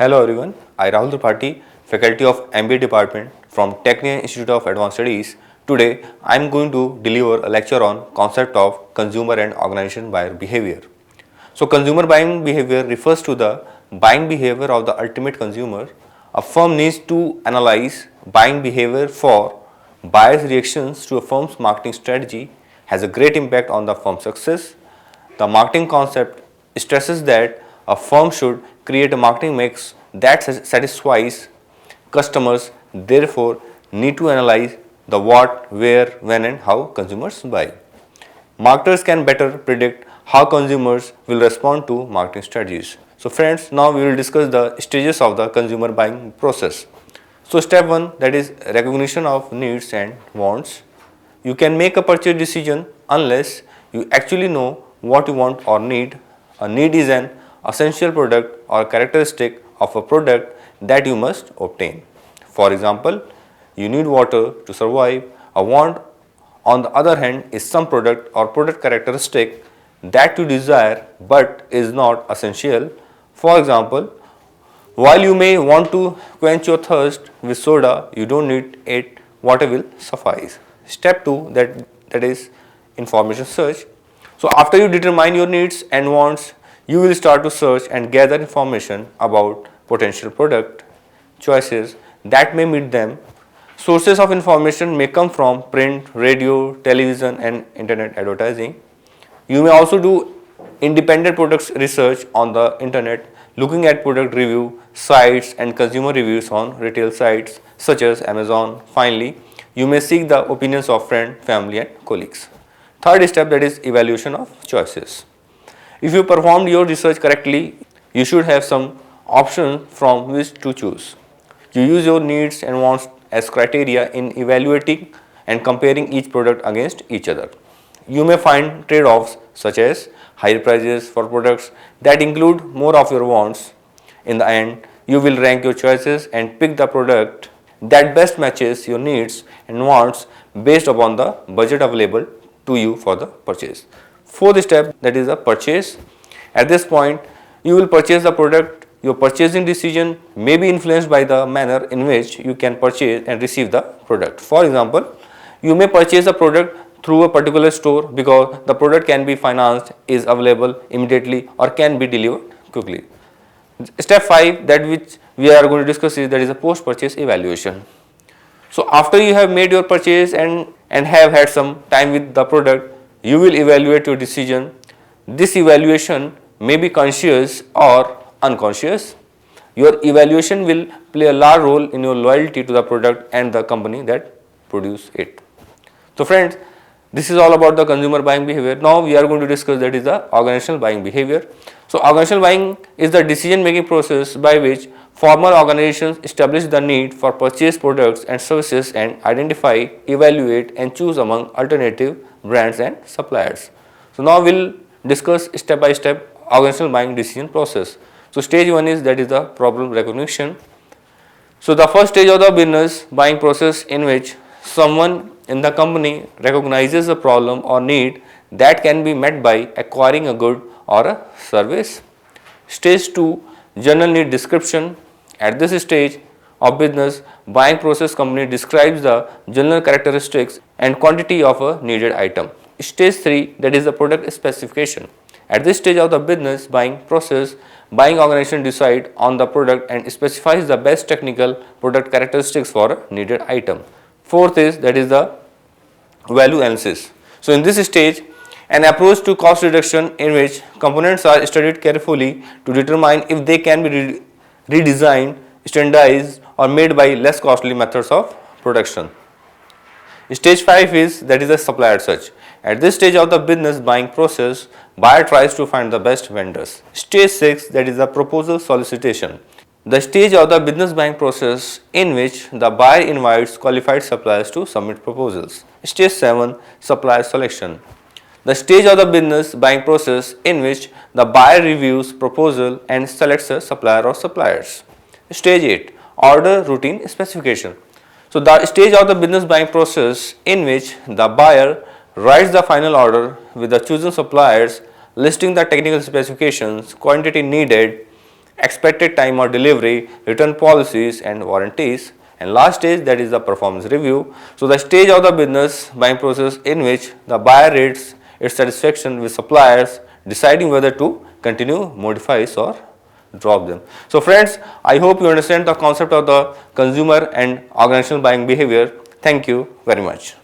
Hello everyone, I Rahul Tripathi, faculty of MBA department from Technion Institute of Advanced Studies. Today I am going to deliver a lecture on concept of consumer and organization buyer behavior. So consumer buying behavior refers to the buying behavior of the ultimate consumer. A firm needs to analyze buying behavior for buyers' reactions to a firm's marketing strategy has a great impact on the firm's success. The marketing concept stresses that a firm should create a marketing mix that satisfies customers, therefore, need to analyze the what, where, when, and how consumers buy. Marketers can better predict how consumers will respond to marketing strategies. So, friends, now we will discuss the stages of the consumer buying process. So, step 1, that is recognition of needs and wants. You can make a purchase decision unless you actually know what you want or need. A need is an essential product or characteristic of a product that you must obtain. For example, you need water to survive. A want, on the other hand, is some product or product characteristic that you desire but is not essential. For example, while you may want to quench your thirst with soda, you don't need it, water will suffice. Step 2, that is information search. So after you determine your needs and wants, you will start to search and gather information about potential product choices that may meet them. Sources of information may come from print, radio, television, and internet advertising. You may also do independent product research on the internet, looking at product review sites and consumer reviews on retail sites such as Amazon. Finally, you may seek the opinions of friends, family, and colleagues. Third step, that is evaluation of choices. If you performed your research correctly, you should have some options from which to choose. You use your needs and wants as criteria in evaluating and comparing each product against each other. You may find trade-offs such as higher prices for products that include more of your wants. In the end, you will rank your choices and pick the product that best matches your needs and wants based upon the budget available to you for the purchase. Fourth step, that is the purchase. At this point, you will purchase the product. Your purchasing decision may be influenced by the manner in which you can purchase and receive the product. For example, you may purchase a product through a particular store because the product can be financed, is available immediately, or can be delivered quickly. Step 5, that which we are going to discuss, is that is a post-purchase evaluation. So after you have made your purchase and have had some time with the product, you will evaluate your decision. This evaluation may be conscious or unconscious. Your evaluation will play a large role in your loyalty to the product and the company that produce it. So friends, this is all about the consumer buying behavior. Now we are going to discuss, that is the organizational buying behavior. So organizational buying is the decision making process by which formal organizations establish the need for purchased products and services and identify, evaluate, and choose among alternative brands and suppliers. So now we'll discuss step by step organizational buying decision process. So stage 1 is, that is the problem recognition. So the first stage of the business buying process in which someone in the company recognizes a problem or need that can be met by acquiring a good or a service. Stage 2, general need description. At this stage of business buying process, company describes the general characteristics and quantity of a needed item. Stage 3, that is the product specification. At this stage of the business buying process, buying organization decide on the product and specifies the best technical product characteristics for a needed item. Fourth is, that is the value analysis. So in this stage, an approach to cost reduction in which components are studied carefully to determine if they can be redesigned, standardized, or made by less costly methods of production. Stage 5 is, that is the supplier search. At this stage of the business buying process, buyer tries to find the best vendors. Stage 6, that is the proposal solicitation. The stage of the business buying process in which the buyer invites qualified suppliers to submit proposals. Stage 7, supplier selection. The stage of the business buying process in which the buyer reviews proposal and selects a supplier or suppliers. Stage 8, order routine specification. So the stage of the business buying process in which the buyer writes the final order with the chosen suppliers, listing the technical specifications, quantity needed, expected time of delivery, return policies and warranties. And last stage, that is the performance review. So the stage of the business buying process in which the buyer rates its satisfaction with suppliers, deciding whether to continue, modifies or drop them. So friends, I hope you understand the concept of the consumer and organizational buying behavior. Thank you very much.